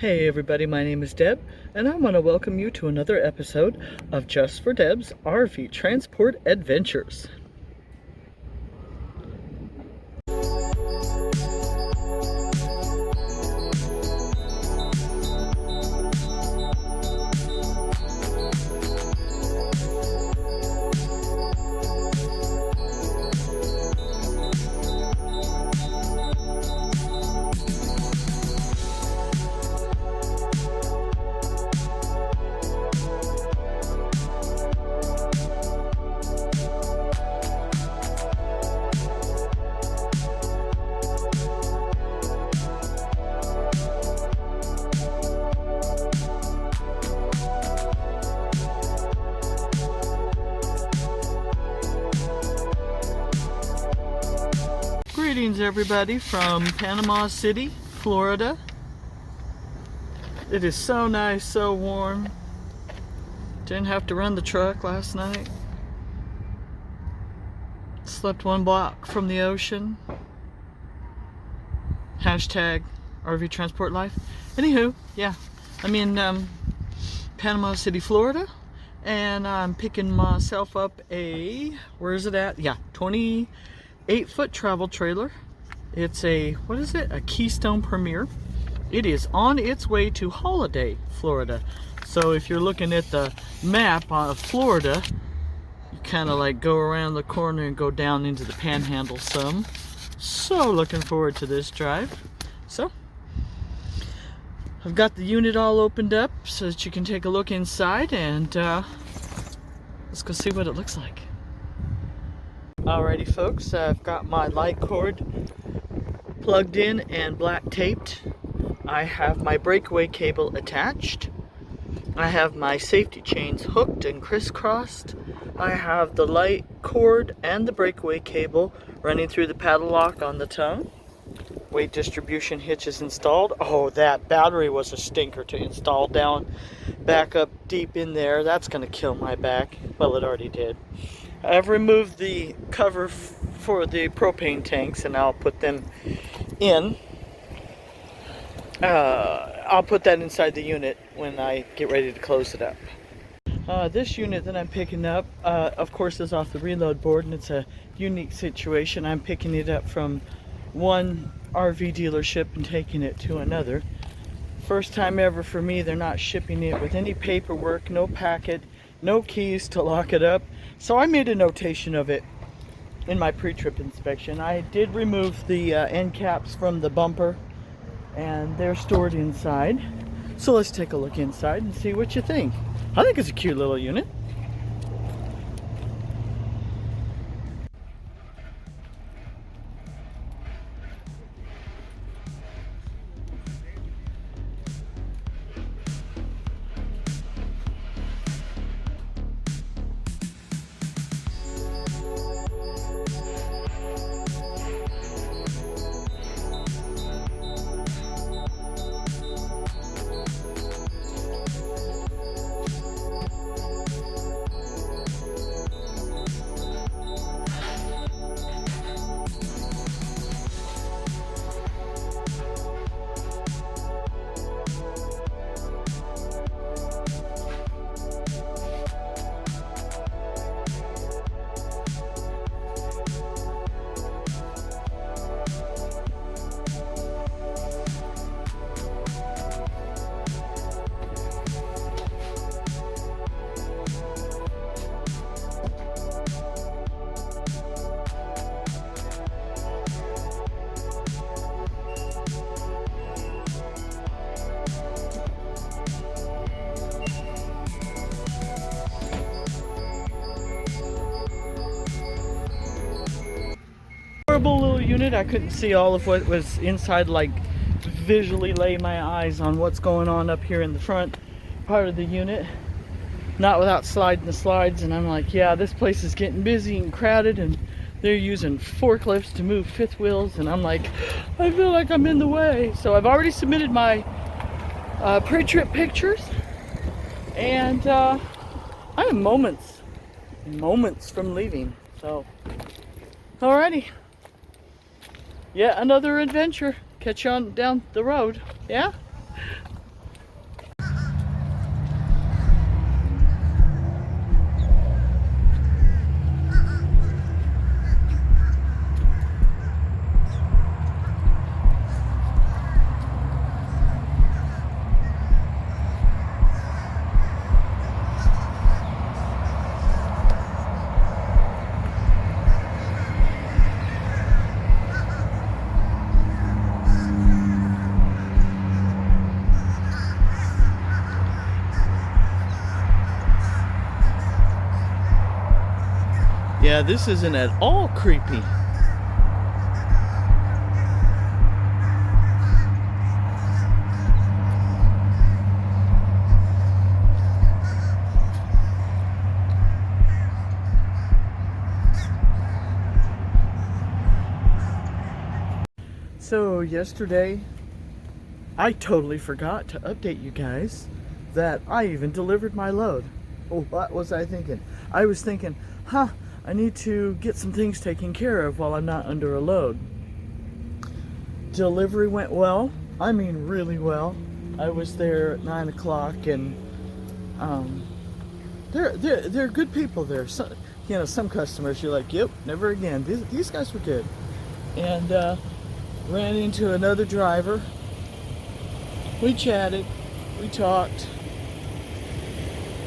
Hey everybody, my name is Deb, and I want to welcome you to another episode of Just for Deb's RV Transport Adventures. Greetings everybody from Panama City, Florida. It is so nice, so warm. Didn't have to run the truck last night. Slept one block from the ocean. Hashtag RV Transport Life. Anywho, yeah, I'm in Panama City, Florida, and I'm picking myself up a, where is it at? Yeah, 28-foot travel trailer. It's a, what is it? A Keystone Premier. It is on its way to Holiday, Florida. So if you're looking at the map of Florida, you kind of like go around the corner and go down into the panhandle some. So looking forward to this drive. So I've got the unit all opened up so that you can take a look inside, and let's go see what it looks like. Alrighty folks, I've got my light cord plugged in and black taped. I have my breakaway cable attached. I have my safety chains hooked and crisscrossed. I have the light cord and the breakaway cable running through the paddle lock on the tongue. Weight distribution hitch is installed. Oh, that battery was a stinker to install down back up deep in there. That's gonna kill my back. Well, it already did. I've removed the cover for the propane tanks, and I'll put them in. I'll put that inside the unit when I get ready to close it up. This unit that I'm picking up, of course, is off the reload board, and it's a unique situation. I'm picking it up from one RV dealership and taking it to another. First time ever for me. They're not shipping it with any paperwork, no packet, no keys to lock it up. So I made a notation of it in my pre-trip inspection. I did remove the end caps from the bumper, and they're stored inside. So let's take a look inside and see what you think. I think it's a cute little unit. Horrible little unit. I couldn't see all of what was inside, like visually lay my eyes on what's going on up here in the front part of the unit, not without sliding the slides. And I'm like, yeah, this place is getting busy and crowded, and they're using forklifts to move fifth wheels, and I'm like, I feel like I'm in the way. So I've already submitted my pre-trip pictures, and I am moments from leaving. So alrighty, yeah, another adventure. Catch you on down the road. Yeah, Yeah, this isn't at all creepy. So yesterday, I totally forgot to update you guys that I even delivered my load. Oh, what was I thinking? I was thinking, I need to get some things taken care of while I'm not under a load. Delivery went well. I mean, really well. I was there at 9 o'clock, and they're good people there. So, you know, some customers you're like, yep, never again. These guys were good. And ran into another driver. We chatted, we talked.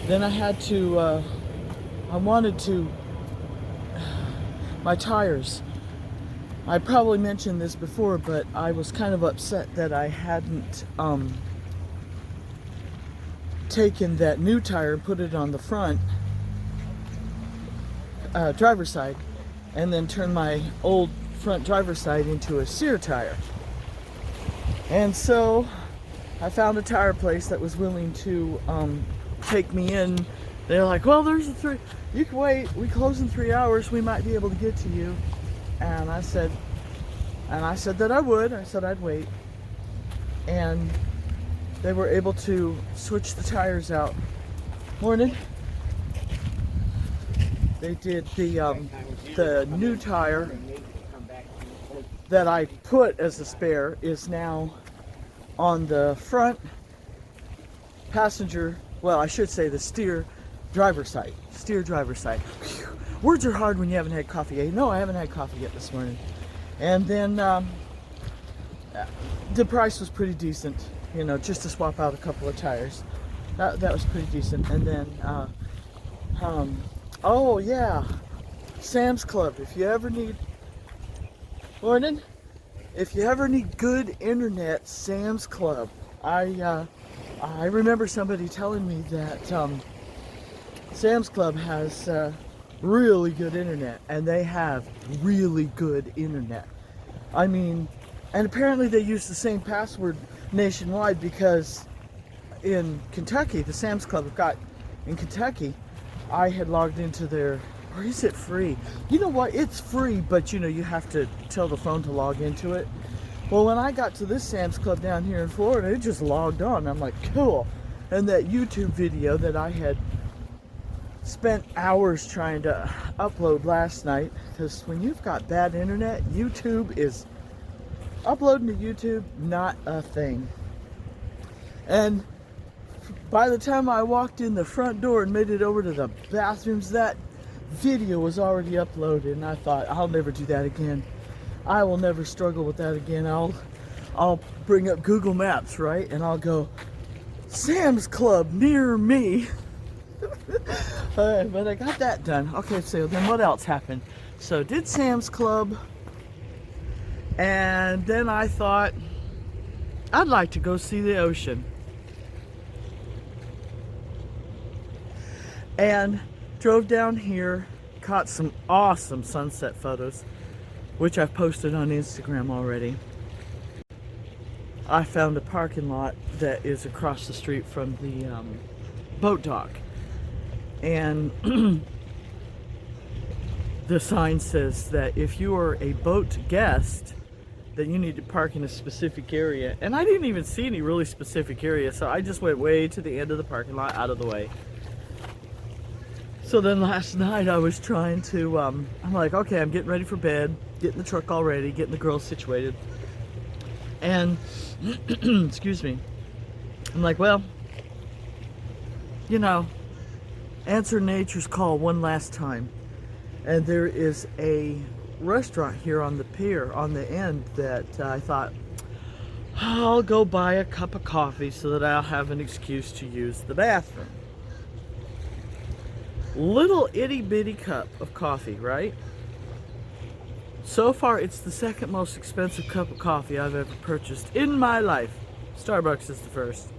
Then my tires. I probably mentioned this before, but I was kind of upset that I hadn't taken that new tire and put it on the front driver's side, and then turned my old front driver's side into a sear tire. And so I found a tire place that was willing to take me in. They're like, well, you can wait, we close in 3 hours, we might be able to get to you. And I said that I would. I said I'd wait. And they were able to switch the tires out. Morning. They did the new tire that I put as a spare is now on the front passenger, well, I should say the steer driver's side. Whew. Words are hard when you haven't had coffee. No, I haven't had coffee yet this morning. And then the price was pretty decent, you know, just to swap out a couple of tires. That was pretty decent. And then, oh yeah, Sam's Club. If you ever need good internet, Sam's Club. I remember somebody telling me that Sam's Club has really good internet, and they have really good internet. I mean, and apparently they use the same password nationwide, because in Kentucky, the Sam's Club I've got in Kentucky, I had logged into their, or is it free? You know what, it's free, but you know, you have to tell the phone to log into it. Well, when I got to this Sam's Club down here in Florida, it just logged on. I'm like, cool. And that YouTube video that I had spent hours trying to upload last night, because when you've got bad internet, uploading to YouTube, not a thing. And by the time I walked in the front door and made it over to the bathrooms, that video was already uploaded, and I thought, I'll never do that again. I will never struggle with that again. I'll bring up Google Maps, right? And I'll go, Sam's Club near me. But I got that done. Okay, so then what else happened? So did Sam's Club, and then I thought, I'd like to go see the ocean. And drove down here, caught some awesome sunset photos, which I've posted on Instagram already. I found a parking lot that is across the street from the boat dock. And the sign says that if you are a boat guest, that you need to park in a specific area. And I didn't even see any really specific area, so I just went way to the end of the parking lot, out of the way. So then last night I was trying to, I'm like, okay, I'm getting ready for bed, getting the truck all ready, getting the girls situated. And, excuse me, I'm like, well, you know, answer nature's call one last time. And there is a restaurant here on the pier, on the end, that I thought, I'll go buy a cup of coffee so that I'll have an excuse to use the bathroom. Little itty bitty cup of coffee, right? So far, it's the second most expensive cup of coffee I've ever purchased in my life. Starbucks is the first.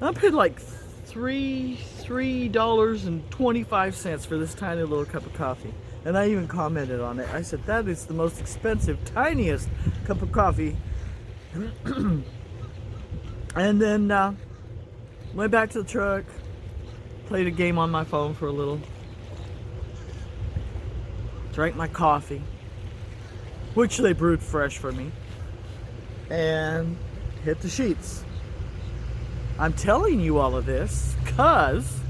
I paid like $3.25 for this tiny little cup of coffee. And I even commented on it. I said, that is the most expensive, tiniest cup of coffee. And then went back to the truck, played a game on my phone for a little, drank my coffee, which they brewed fresh for me, and hit the sheets. I'm telling you all of this because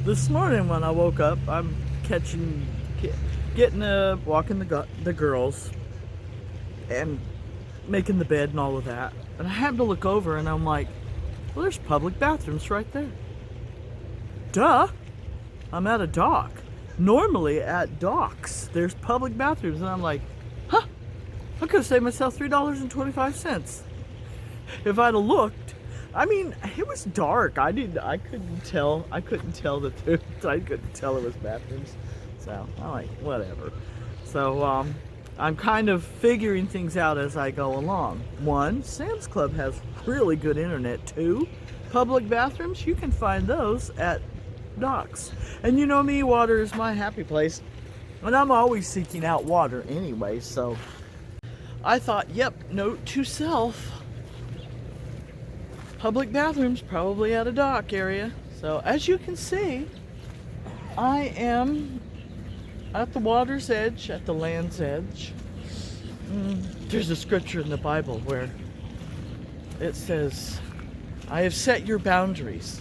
this morning when I woke up, I'm walking the girls and making the bed and all of that. And I happened to look over and I'm like, well, there's public bathrooms right there. Duh, I'm at a dock. Normally at docks, there's public bathrooms. And I'm like, huh, I could have saved myself $3.25 if I'd have looked. I mean, it was dark. I couldn't tell the truth. I couldn't tell it was bathrooms. So I'm like, whatever. So I'm kind of figuring things out as I go along. One, Sam's Club has really good internet. Two, public bathrooms, you can find those at docks. And you know me, water is my happy place. And I'm always seeking out water anyway, so I thought, yep, note to self. Public bathrooms probably at a dock area. So as you can see, I am at the water's edge, at the land's edge. There's a scripture in the Bible where it says, I have set your boundaries.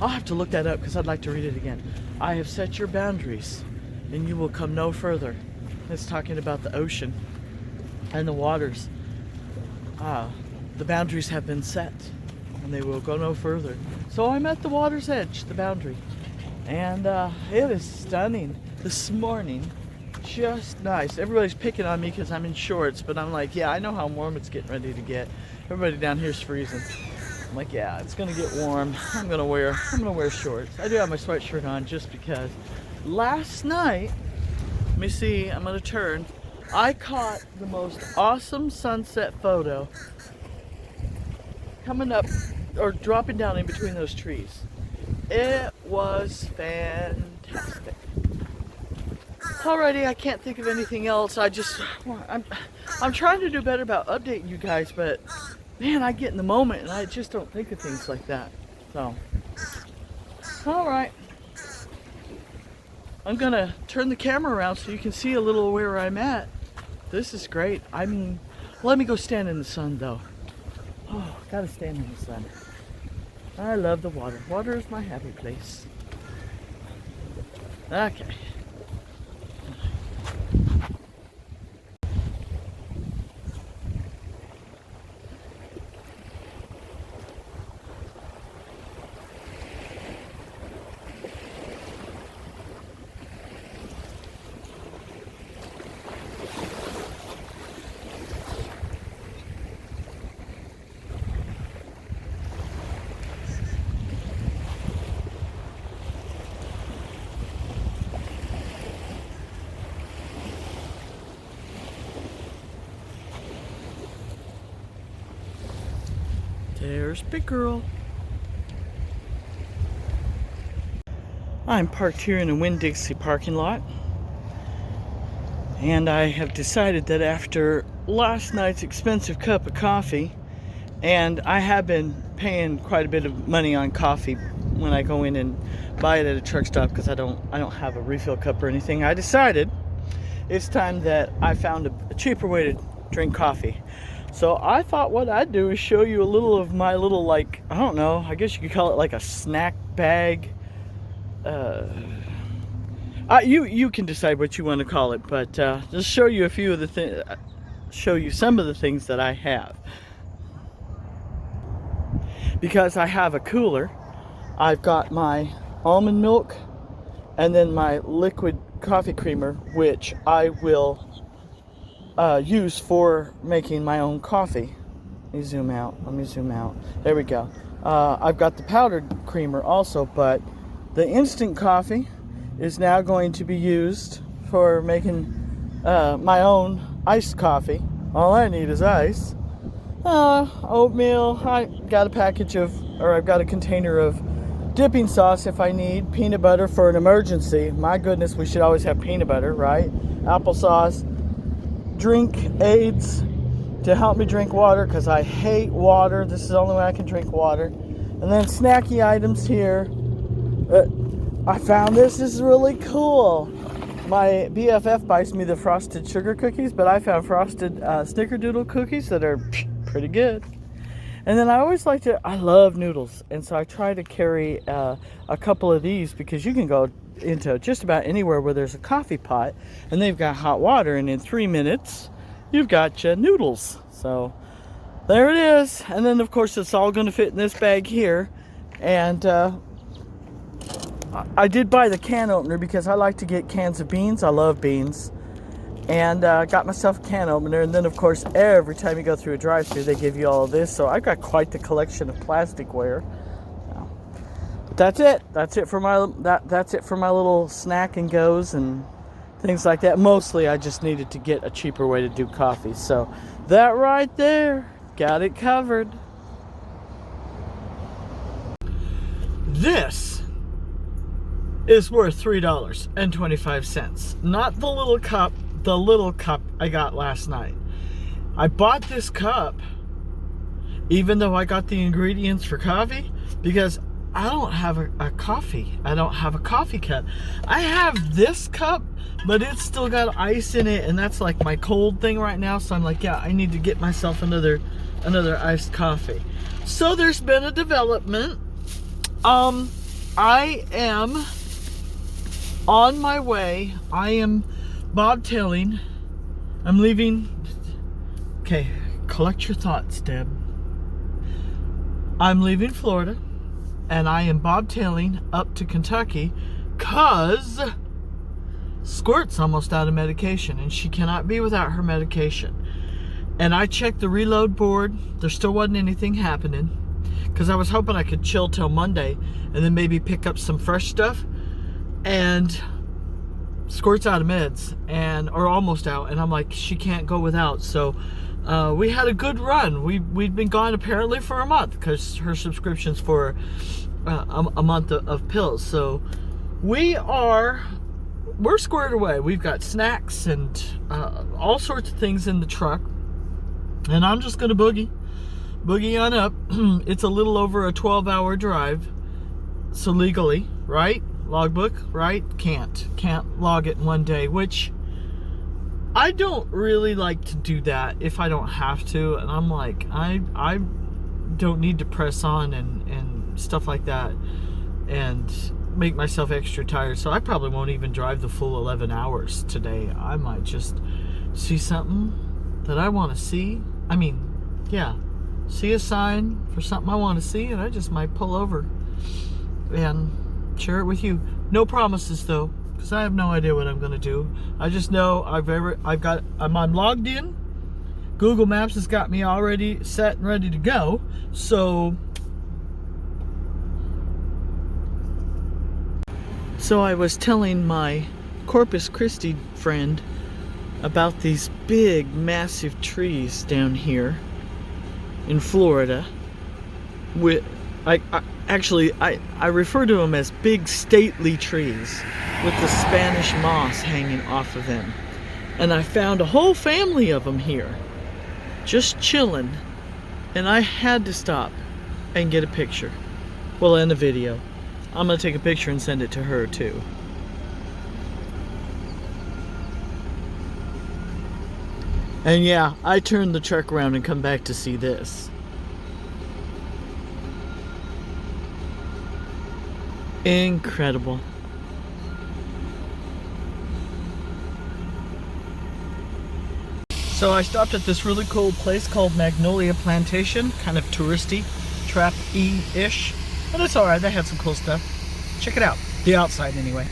I'll have to look that up because I'd like to read it again. I have set your boundaries and you will come no further. It's talking about the ocean and the waters. The boundaries have been set and they will go no further. So I'm at the water's edge, the boundary. And it is stunning this morning. Just nice. Everybody's picking on me because I'm in shorts, but I'm like, yeah, I know how warm it's getting ready to get. Everybody down here is freezing. I'm like, yeah, it's gonna get warm. I'm gonna wear shorts. I do have my sweatshirt on just because. Last night, let me see, I'm gonna turn. I caught the most awesome sunset photo coming up or dropping down in between those trees. It was fantastic. Alrighty, I can't think of anything else. I'm trying to do better about updating you guys, but man, I get in the moment and I just don't think of things like that. So, alright. I'm gonna turn the camera around so you can see a little where I'm at. This is great. I mean, let me go stand in the sun though. Oh, gotta stand in the sun. I love the water. Water is my happy place. Okay. There's Big Girl. I'm parked here in the Winn-Dixie parking lot. And I have decided that after last night's expensive cup of coffee, and I have been paying quite a bit of money on coffee when I go in and buy it at a truck stop because I don't have a refill cup or anything. I decided it's time that I found a cheaper way to drink coffee. So I thought what I'd do is show you a little of my little, like, I don't know, I guess you could call it like a snack bag. You can decide what you want to call it, but just show you a few of the things, show you some of the things that I have. Because I have a cooler, I've got my almond milk and then my liquid coffee creamer, which I will use for making my own coffee. Let me zoom out. There we go. I've got the powdered creamer also, but the instant coffee is now going to be used for making my own iced coffee. All I need is ice, oatmeal. I've got a container of dipping sauce if I need, peanut butter for an emergency. My goodness, we should always have peanut butter, right? Applesauce, drink aids to help me drink water because I hate water. This is the only way I can drink water. And then snacky items here. I found this is really cool. My BFF buys me the frosted sugar cookies, but I found frosted snickerdoodle cookies that are pretty good. And then I love noodles, and so I try to carry a couple of these because you can go into just about anywhere where there's a coffee pot and they've got hot water, and in 3 minutes you've got your noodles. So there it is. And then of course it's all going to fit in this bag here. And I did buy the can opener because I like to get cans of beans. I love beans. And got myself a can opener. And then of course every time you go through a drive-thru they give you all of this. So I've got quite the collection of plasticware. But that's it. That's it for my little snack and goes and things like that. Mostly I just needed to get a cheaper way to do coffee. So that right there, got it covered. This is worth $3.25. Not the little cup I got last night. I bought this cup even though I got the ingredients for coffee because I don't have a coffee. I don't have a coffee cup. I have this cup, but it's still got ice in it, and that's like my cold thing right now. So I'm like, yeah, I need to get myself another iced coffee. So there's been a development. I am on my way. I am bobtailing. I'm leaving. Okay, collect your thoughts, Deb. I'm leaving Florida, and I am bobtailing up to Kentucky because Squirt's almost out of medication, and she cannot be without her medication. And I checked the reload board. There still wasn't anything happening because I was hoping I could chill till Monday and then maybe pick up some fresh stuff. And Squirt's out of meds, or almost out, and I'm like, she can't go without. So we had a good run. We'd been gone apparently for a month because her subscription's for a month of pills. So we're squared away. We've got snacks and all sorts of things in the truck, and I'm just gonna boogie on up. It's a little over a 12-hour drive, so legally, right? Logbook, right? Can't log it in one day, which I don't really like to do that if I don't have to. And I'm like, I don't need to press on and stuff like that and make myself extra tired. So I probably won't even drive the full 11 hours today. I might just see something that I want to see. I mean, yeah, see a sign for something I want to see, and I just might pull over and share it with you. No promises though, because I have no idea what I'm gonna do. I just know I'm logged in. Google Maps has got me already set and ready to go. So I was telling my Corpus Christi friend about these big, massive trees down here in Florida. I refer to them as big stately trees with the Spanish moss hanging off of them. And I found a whole family of them here, just chilling. And I had to stop and get a picture. Well, and a video. I'm gonna take a picture and send it to her too. And yeah, I turned the truck around and come back to see this. Incredible. So I stopped at this really cool place called Magnolia Plantation, kind of touristy, trap-y-ish, but it's alright, they had some cool stuff. Check it out, the outside anyway.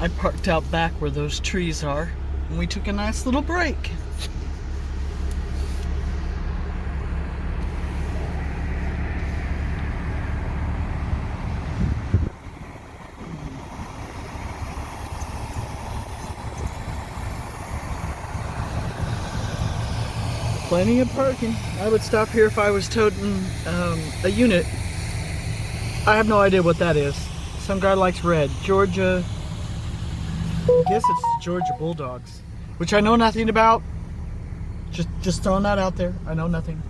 I parked out back where those trees are, and we took a nice little break. Plenty of parking. I would stop here if I was toting a unit. I have no idea what that is. Some guy likes red. Georgia, I guess it's Georgia Bulldogs, which I know nothing about. Just throwing that out there. I know nothing.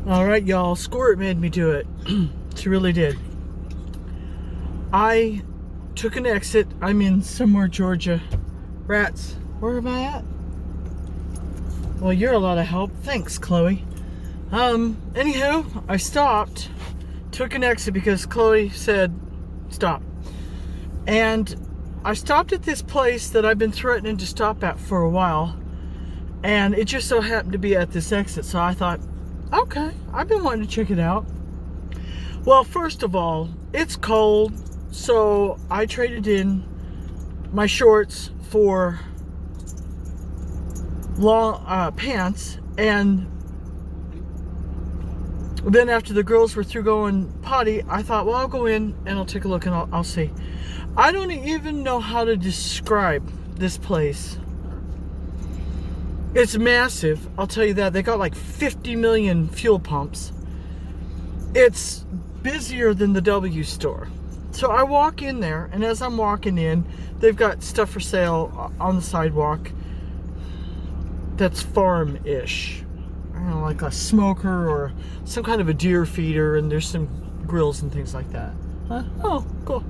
All right, y'all. Squirt made me do it. She really did. I took an exit. I'm in somewhere, Georgia. Rats. Where am I at? Well, you're a lot of help. Thanks, Chloe. Anywho, I stopped, took an exit because Chloe said stop. And I stopped at this place that I've been threatening to stop at for a while. And it just so happened to be at this exit. So I thought, okay, I've been wanting to check it out. Well, first of all, it's cold. So I traded in my shorts for long pants, and then after the girls were through going potty, I thought, well, I'll go in and I'll take a look and I'll see. I don't even know how to describe this place. It's massive, I'll tell you that. They got like 50 million fuel pumps. It's busier than the W store. So I walk in there, and as I'm walking in, they've got stuff for sale on the sidewalk that's farm-ish. I don't know, like a smoker or some kind of a deer feeder, and there's some grills and things like that. Huh? Oh, cool.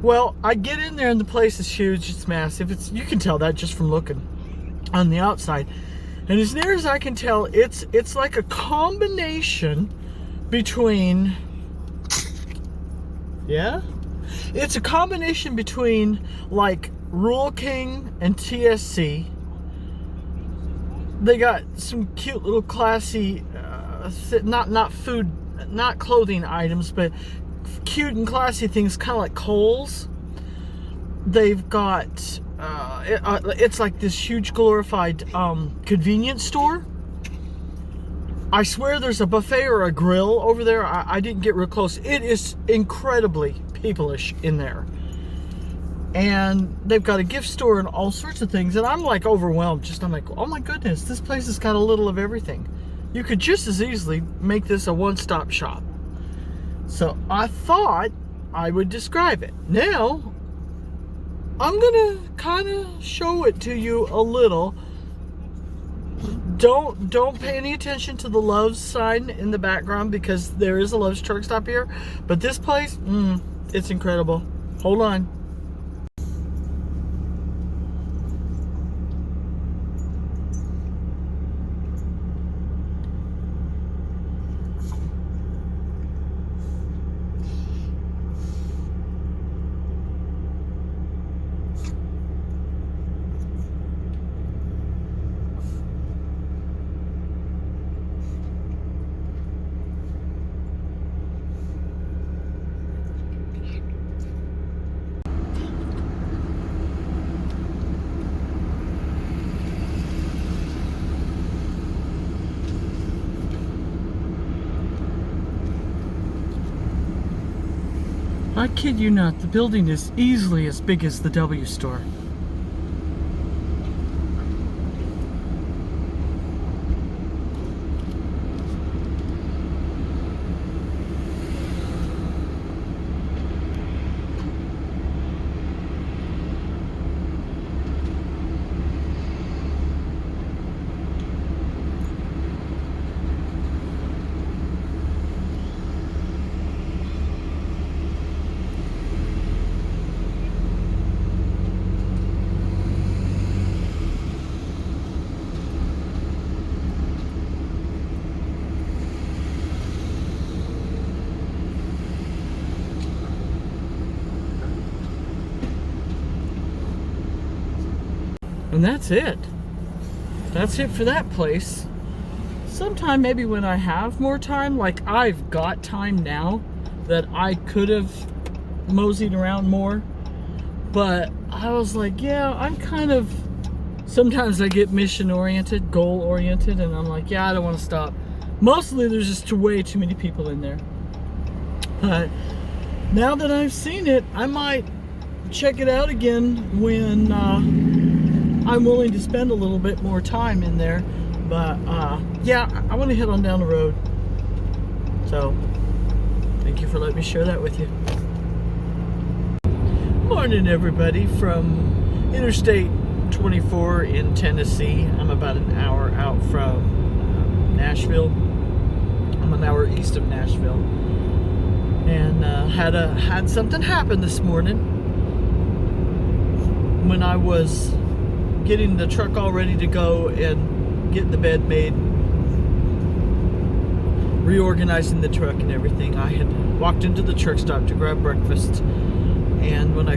Well, I get in there and the place is huge. It's massive. You can tell that just from looking on the outside. And as near as I can tell, it's like a combination between, yeah? It's a combination between like Rural King and TSC. They got some cute little classy, not clothing items, but cute and classy things, kind of like Kohl's. They've got, it's like this huge glorified convenience store. I swear there's a buffet or a grill over there. I didn't get real close. It is incredibly people-ish in there. And they've got a gift store and all sorts of things. And I'm like overwhelmed. I'm like, oh my goodness, this place has got a little of everything. You could just as easily make this a one-stop shop. So I thought I would describe it. Now, I'm gonna kind of show it to you a little. Don't pay any attention to the Love's sign in the background, because there is a Love's truck stop here. But this place, it's incredible. Hold on. I kid you not, the building is easily as big as the W store. And that's it. That's it for that place. Sometime maybe when I have more time, like I've got time now that I could have moseyed around more. But I was like, yeah, I'm kind of, sometimes I get mission oriented, goal oriented, and I'm like, yeah, I don't want to stop. Mostly there's just way too many people in there. But now that I've seen it, I might check it out again when I'm willing to spend a little bit more time in there. But yeah, I want to head on down the road. So thank you for letting me share that with you. Morning, everybody, from Interstate 24 in Tennessee. I'm about an hour out from Nashville. I'm an hour east of Nashville, and had something happen this morning when I was getting the truck all ready to go and getting the bed made, reorganizing the truck and everything. I had walked into the truck stop to grab breakfast. And when I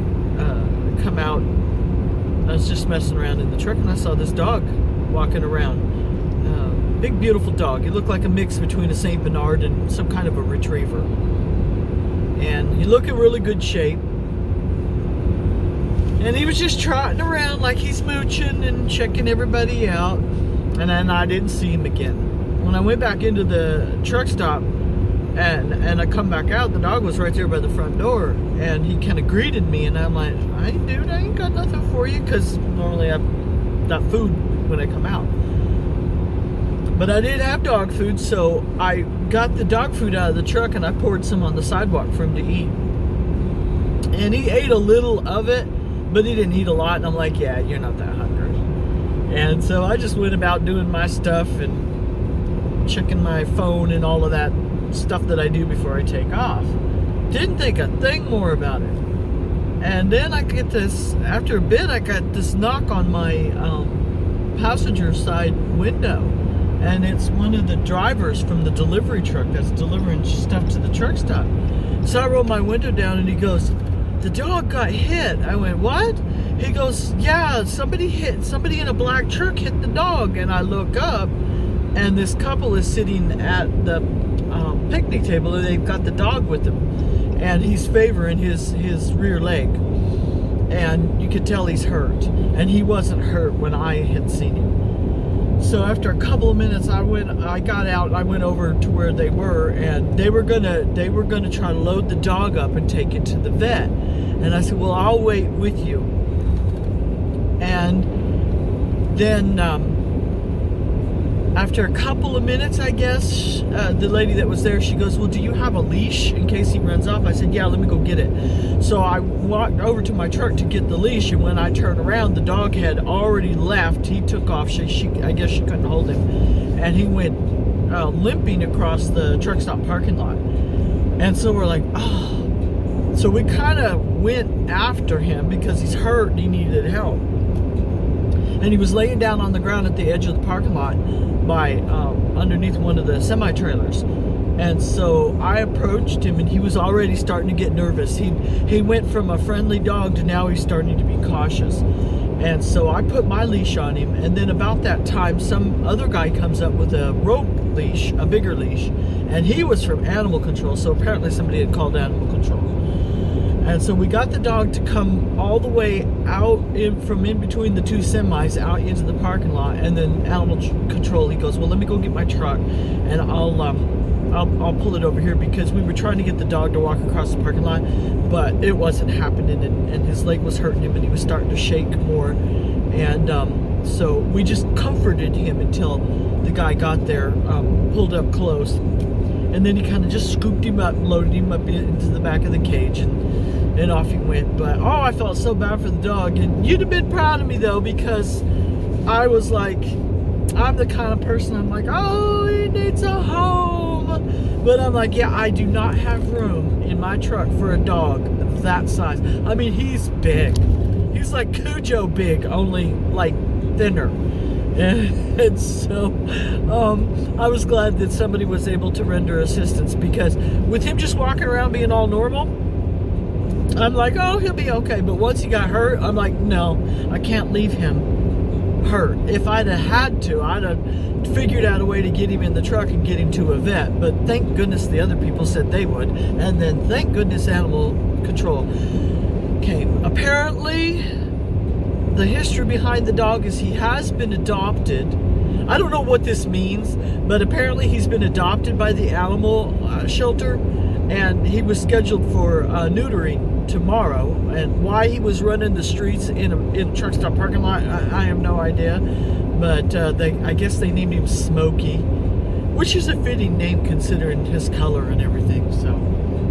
come out, I was just messing around in the truck, and I saw this dog walking around. Big, beautiful dog. He looked like a mix between a Saint Bernard and some kind of a retriever. And he looked in really good shape. And he was just trotting around like he's mooching and checking everybody out. And then I didn't see him again. When I went back into the truck stop, and I come back out, the dog was right there by the front door, and he kind of greeted me, and I'm like, hey dude, I ain't got nothing for you, because normally I've got food when I come out. But I did have dog food, so I got the dog food out of the truck and I poured some on the sidewalk for him to eat. And he ate a little of it, but he didn't eat a lot, and I'm like, yeah, you're not that hungry. And so I just went about doing my stuff and checking my phone and all of that stuff that I do before I take off. Didn't think a thing more about it. And then I get this, after a bit, I got this knock on my passenger side window, and it's one of the drivers from the delivery truck that's delivering stuff to the truck stop. So I rolled my window down, and he goes, the dog got hit. I went, what? He goes, yeah, somebody in a black truck hit the dog. And I look up, and this couple is sitting at the picnic table, and they've got the dog with them, and he's favoring his rear leg, and you could tell he's hurt, and he wasn't hurt when I had seen him. So after a couple of minutes, I got out, I went over to where they were, and they were gonna try to load the dog up and take it to the vet. And I said, well, I'll wait with you. And then after a couple of minutes, I guess, the lady that was there, she goes, well, do you have a leash in case he runs off? I said, yeah, let me go get it. So I walked over to my truck to get the leash, and when I turned around, the dog had already left. He took off. I guess she couldn't hold him. And he went limping across the truck stop parking lot. And so we're like, oh. So we kind of went after him because he's hurt and he needed help. And he was laying down on the ground at the edge of the parking lot by underneath one of the semi-trailers. And so I approached him, and he was already starting to get nervous. He went from a friendly dog to now he's starting to be cautious. And so I put my leash on him, and then about that time, some other guy comes up with a rope leash, a bigger leash, and he was from animal control, so apparently somebody had called animal control. And so we got the dog to come all the way out from in between the two semis out into the parking lot, and then animal control, he goes, well, let me go get my truck, and I'll pull it over here, because we were trying to get the dog to walk across the parking lot, but it wasn't happening, and his leg was hurting him, and he was starting to shake more. And so we just comforted him until the guy got there, pulled up close, and then he kind of just scooped him up and loaded him up into the back of the cage, and off he went. But oh, I felt so bad for the dog. And you'd have been proud of me though, because I was like, I'm the kind of person, I'm like, oh, he needs a home. But I'm like, yeah, I do not have room in my truck for a dog that size. I mean, he's big. He's like Cujo big, only like thinner. And so I was glad that somebody was able to render assistance, because with him just walking around being all normal, I'm like, oh, he'll be okay. But once he got hurt, I'm like, no, I can't leave him hurt. If I'd have had to, I'd have figured out a way to get him in the truck and get him to a vet. But thank goodness the other people said they would. And then thank goodness animal control. Okay, apparently the history behind the dog is he has been adopted. I don't know what this means, but apparently he's been adopted by the animal shelter, and he was scheduled for neutering tomorrow. And why he was running the streets in a truck stop parking lot, I have no idea. But I guess they named him Smokey, which is a fitting name considering his color and everything. So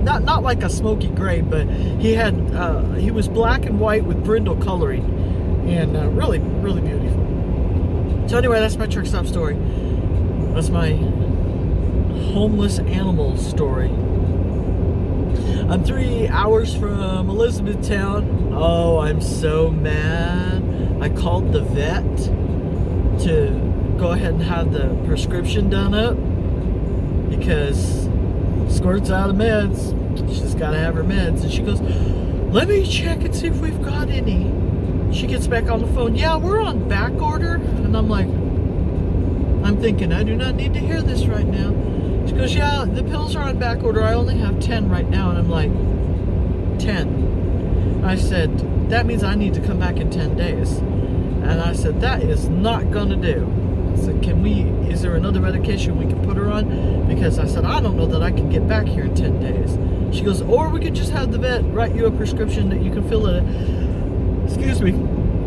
not like a smoky gray, but he was black and white with brindle coloring, and really, really beautiful. So anyway, that's my truck stop story. That's my homeless animal story. I'm 3 hours from Elizabethtown. Oh, I'm so mad. I called the vet to go ahead and have the prescription done up because Squirt's out of meds. She's got to have her meds. And she goes, let me check and see if we've got any. She gets back on the phone. Yeah, we're on back order. And I'm like, I'm thinking, I do not need to hear this right now. She goes, yeah, the pills are on back order. I only have 10 right now. And I'm like, 10? I said, that means I need to come back in 10 days. And I said, that is not going to do. I said, is there another medication we can put her on? Because I said, I don't know that I can get back here in 10 days. She goes, or we could just have the vet write you a prescription that you can fill at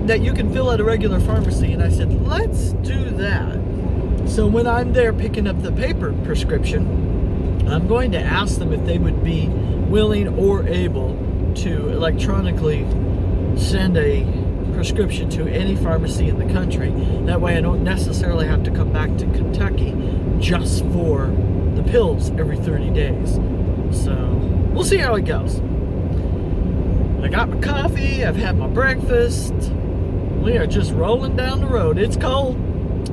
that you can fill at a regular pharmacy. And I said, let's do that. So when I'm there picking up the paper prescription, I'm going to ask them if they would be willing or able to electronically send a prescription to any pharmacy in the country. That way I don't necessarily have to come back to Kentucky just for the pills every 30 days. So we'll see how it goes. I got my coffee, I've had my breakfast. We are just rolling down the road. It's cold.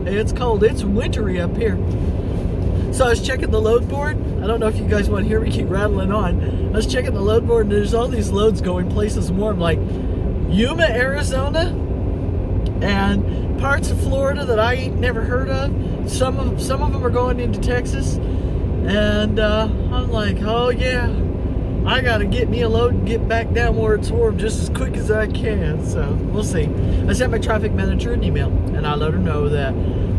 It's cold. It's wintry up here. So I was checking the load board. I don't know if you guys want to hear me keep rattling on. I was checking the load board, and there's all these loads going places warm, like Yuma, Arizona, and parts of Florida that I ain't never heard of. Some of them are going into Texas, and I'm like, oh yeah, I gotta get me a load and get back down where it's warm just as quick as I can. So we'll see. I sent my traffic manager an email, and I let her know that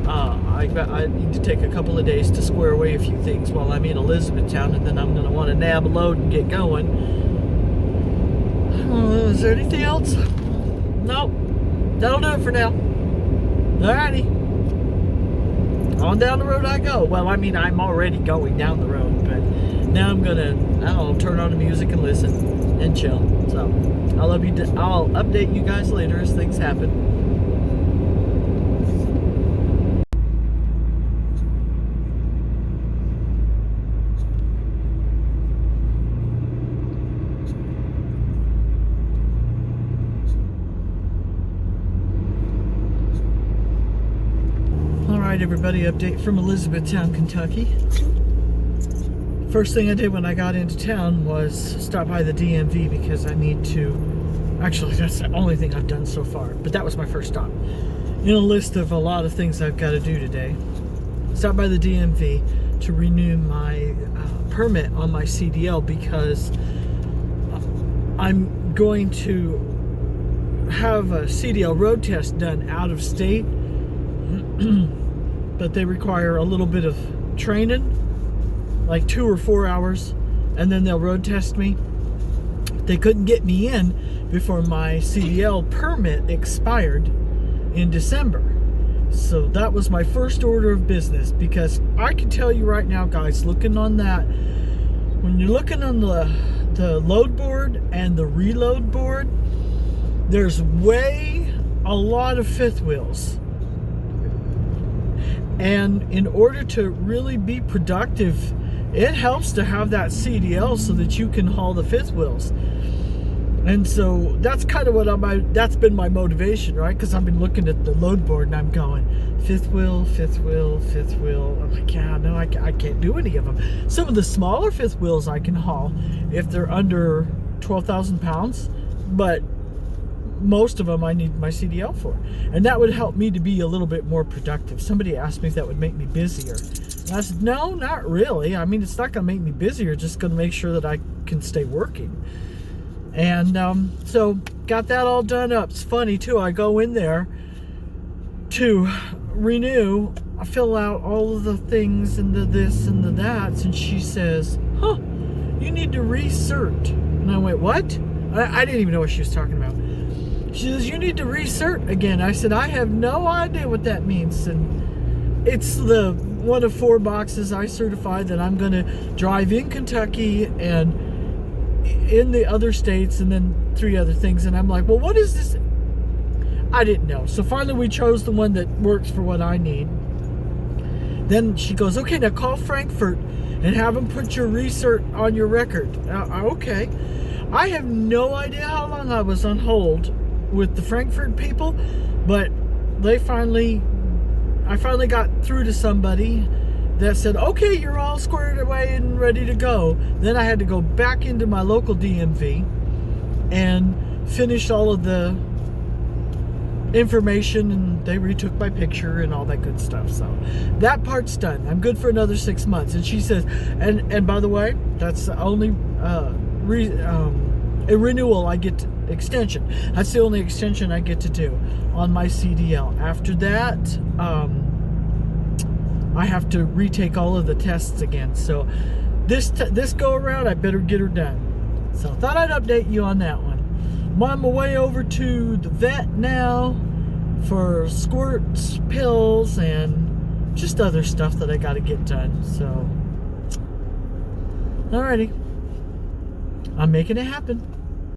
I need to take a couple of days to square away a few things while I'm in Elizabethtown, and then I'm gonna want to nab a load and get going. Is there anything else? Nope. That'll do it for now. Alrighty. On down the road I go. Well, I mean, I'm already going down the road, but now I'm gonna, I don't know, turn on the music and listen and chill. So I'll update you guys later as things happen. Alright everybody, update from Elizabethtown, Kentucky. First thing I did when I got into town was stop by the DMV because I need to, actually that's the only thing I've done so far, but that was my first stop. In a list of a lot of things I've got to do today, stop by the DMV to renew my permit on my CDL because I'm going to have a CDL road test done out of state. But they require a little bit of training, like 2 or 4 hours, and then they'll road test me. They couldn't get me in before my CDL permit expired in December. So that was my first order of business, because I can tell you right now, guys, looking on that, when you're looking on the load board and the reload board, there's a lot of fifth wheels. And in order to really be productive, it helps to have that CDL so that you can haul the fifth wheels. And so that's kind of what that's been my motivation, right? Because I've been looking at the load board and I'm going, fifth wheel, fifth wheel, fifth wheel. I'm like, yeah, no, I can't do any of them. Some of the smaller fifth wheels I can haul if they're under 12,000 pounds, but most of them I need my CDL for. And that would help me to be a little bit more productive. Somebody asked me if that would make me busier. And I said, no, not really. I mean, it's not going to make me busier. It's just going to make sure that I can stay working. And so got that all done up. It's funny too, I go in there to renew, I fill out all of the things and the this and the that, and she says, huh, you need to recert. And I went, what? I didn't even know what she was talking about. She says, you need to recert again. I said, I have no idea what that means. And it's the one of 4 boxes I certified that I'm going to drive in Kentucky and in the other states, and then 3 other things. And I'm like, well, what is this? I didn't know. So finally we chose the one that works for what I need. Then she goes, okay, now call Frankfurt and have them put your recert on your record. Okay. I have no idea how long I was on hold with the Frankfurt people, but I finally got through to somebody that said, okay, you're all squared away and ready to go. Then I had to go back into my local DMV and finish all of the information, and they retook my picture and all that good stuff. So that part's done. I'm good for another 6 months. And she says, and by the way, that's the only a renewal I get extension. That's the only extension I get to do on my CDL. After that, I have to retake all of the tests again. So this go around, I better get her done. So thought I'd update you on that one. I'm on my way over to the vet now for squirts, pills, and just other stuff that I got to get done. So, alrighty, I'm making it happen.